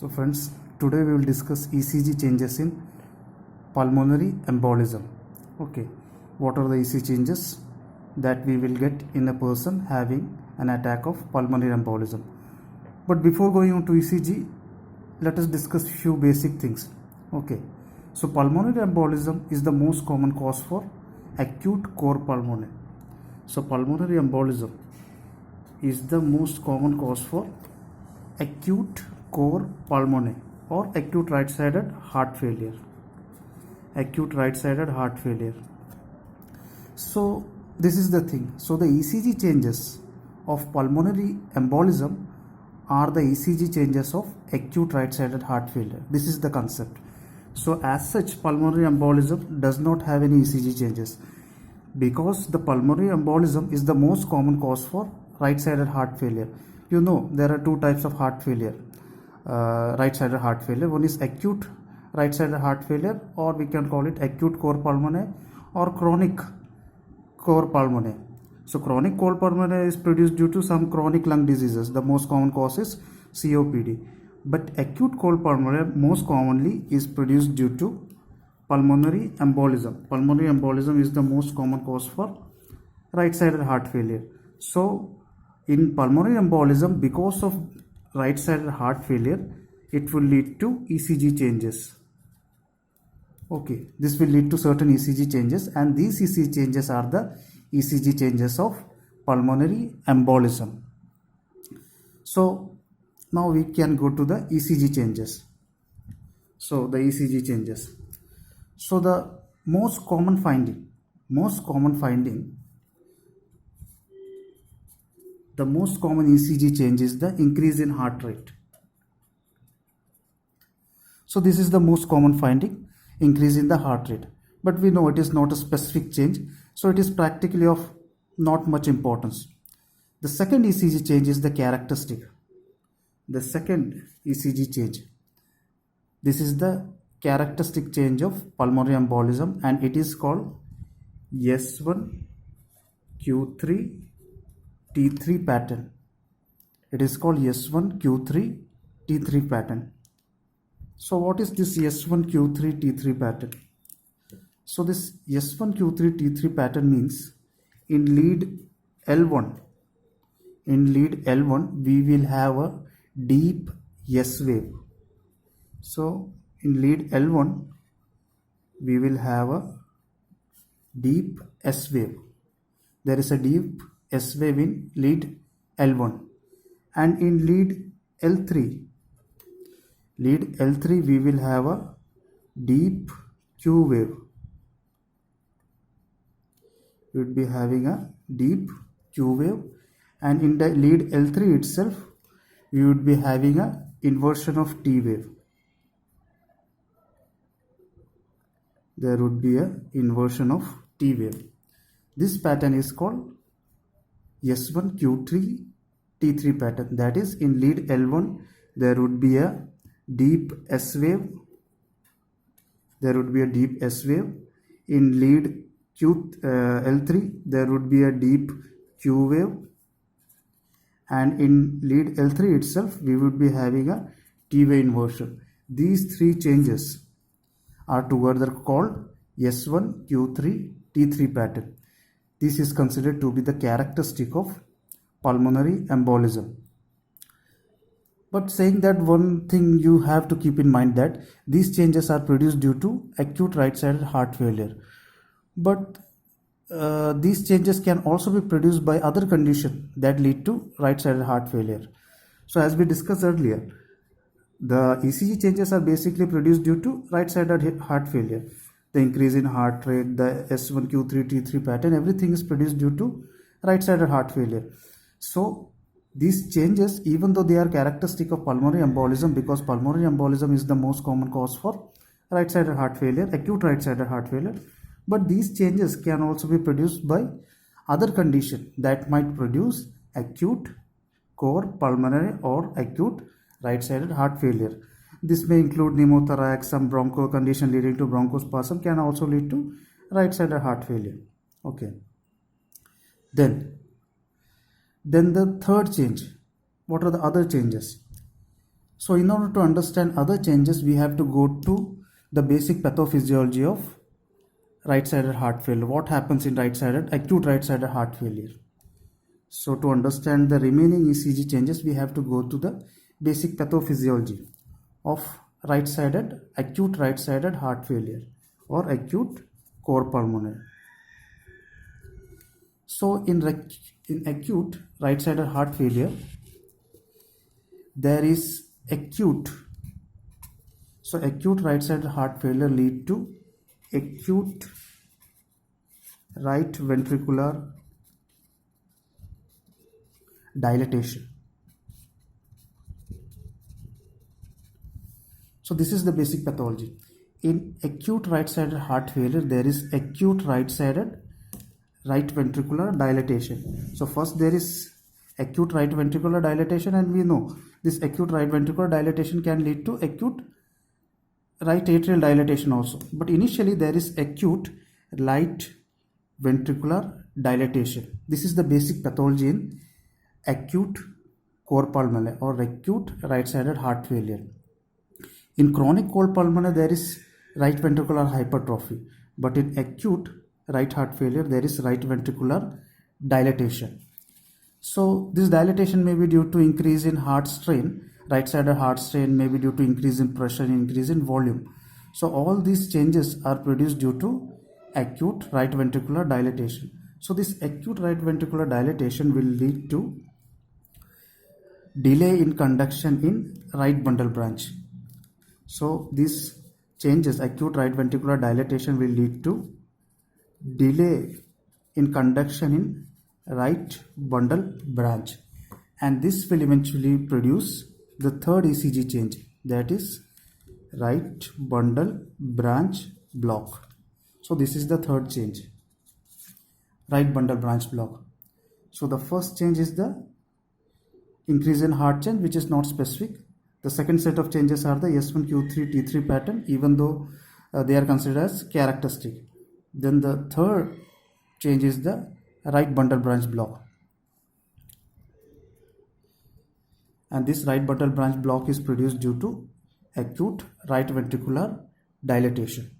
So friends, today we will discuss ECG changes in pulmonary embolism. Okay, what are the ECG changes that we will get in a person having an attack of pulmonary embolism? But before going on to ECG, let us discuss few basic things. Okay, so pulmonary embolism is the most common cause for acute cor pulmonale. So pulmonary embolism is the most common cause for acute cor pulmonale or acute right-sided heart failure. Acute right-sided heart failure. So this is the thing. So the ECG changes of pulmonary embolism are the ECG changes of acute right-sided heart failure. This is the concept. So as such, pulmonary embolism does not have any ECG changes because the pulmonary embolism is the most common cause for right-sided heart failure. You know, there are two types of heart failure. Right-sided heart failure. One is acute right-sided heart failure, or we can call it acute cor pulmonale or chronic cor pulmonale. So chronic cor pulmonale is produced due to some chronic lung diseases. The most common cause is COPD. But acute cor pulmonale most commonly is produced due to pulmonary embolism. Pulmonary embolism is the most common cause for right-sided heart failure. So in pulmonary embolism, because of right-sided heart failure, it will lead to ECG changes. Okay, this will lead to certain ECG changes, and these ECG changes are the ECG changes of pulmonary embolism. So now we can go to the ECG changes. So the ECG changes. So the most common finding, the most common ECG change is the increase in heart rate. So this is the most common finding, increase in the heart rate. But we know it is not a specific change, so it is practically of not much importance. The second ECG change is the characteristic. The second ECG change. This is the characteristic change of pulmonary embolism, and it is called S1Q3 T3 pattern. It is called S1Q3 T3 pattern. So what is this S1Q3 T3 pattern? So this S1Q3 T3 pattern means in lead L1, we will have a deep S wave. So in lead L1, we will have a deep S wave. There is a deep S wave in lead L1, and in lead L3, we will have a deep Q wave. We would be having a deep Q wave, and in the lead L3 itself, we would be having a inversion of T wave. There would be a inversion of T wave. This pattern is called S1Q3 T3 pattern. That is, in lead L1 there would be a deep S wave. In lead L3 there would be a deep Q wave, and in lead L3 itself we would be having a T wave inversion. These three changes are together called S1Q3 T3 pattern. This is considered to be the characteristic of pulmonary embolism. But saying that, one thing you have to keep in mind that these changes are produced due to acute right-sided heart failure. But these changes can also be produced by other conditions that lead to right-sided heart failure. So as we discussed earlier, the ECG changes are basically produced due to right-sided heart failure. The increase in heart rate, the S1Q3 T3 pattern, everything is produced due to right-sided heart failure. So these changes, even though they are characteristic of pulmonary embolism, because pulmonary embolism is the most common cause for right-sided heart failure, acute right-sided heart failure, but these changes can also be produced by other conditions that might produce acute cor pulmonale or acute right-sided heart failure. This may include pneumothorax, some broncho condition leading to bronchospasm can also lead to right-sided heart failure. Okay. Then the third change. What are the other changes? So in order to understand other changes, we have to go to the basic pathophysiology of right-sided heart failure. What happens in acute right-sided heart failure? So to understand the remaining ECG changes, we have to go to the basic pathophysiology of acute right-sided heart failure or acute core pulmonary. So in acute right-sided heart failure, there is acute right-sided heart failure lead to acute right ventricular dilatation. So this is the basic pathology. In acute right-sided heart failure, there is acute right-sided right ventricular dilatation. So first there is acute right ventricular dilatation, and we know this acute right ventricular dilatation can lead to acute right atrial dilatation also. But initially there is acute right ventricular dilatation. This is the basic pathology in acute core pulmonary or acute right-sided heart failure. In chronic core pulmonary, there is right ventricular hypertrophy, but in acute right heart failure, there is right ventricular dilatation. So this dilatation may be due to increase in heart strain, right-sided heart strain may be due to increase in pressure, increase in volume. So all these changes are produced due to acute right ventricular dilatation. So this acute right ventricular dilatation will lead to delay in conduction in right bundle branch. So these changes, acute right ventricular dilatation, will lead to delay in conduction in right bundle branch, and this will eventually produce the third ECG change, that is right bundle branch block. So this is the third change, right bundle branch block. So the first change is the increase in heart change, which is not specific. The second set of changes are the S1Q3 T3 pattern, even though they are considered as characteristic. Then the third change is the right bundle branch block, and this right bundle branch block is produced due to acute right ventricular dilatation.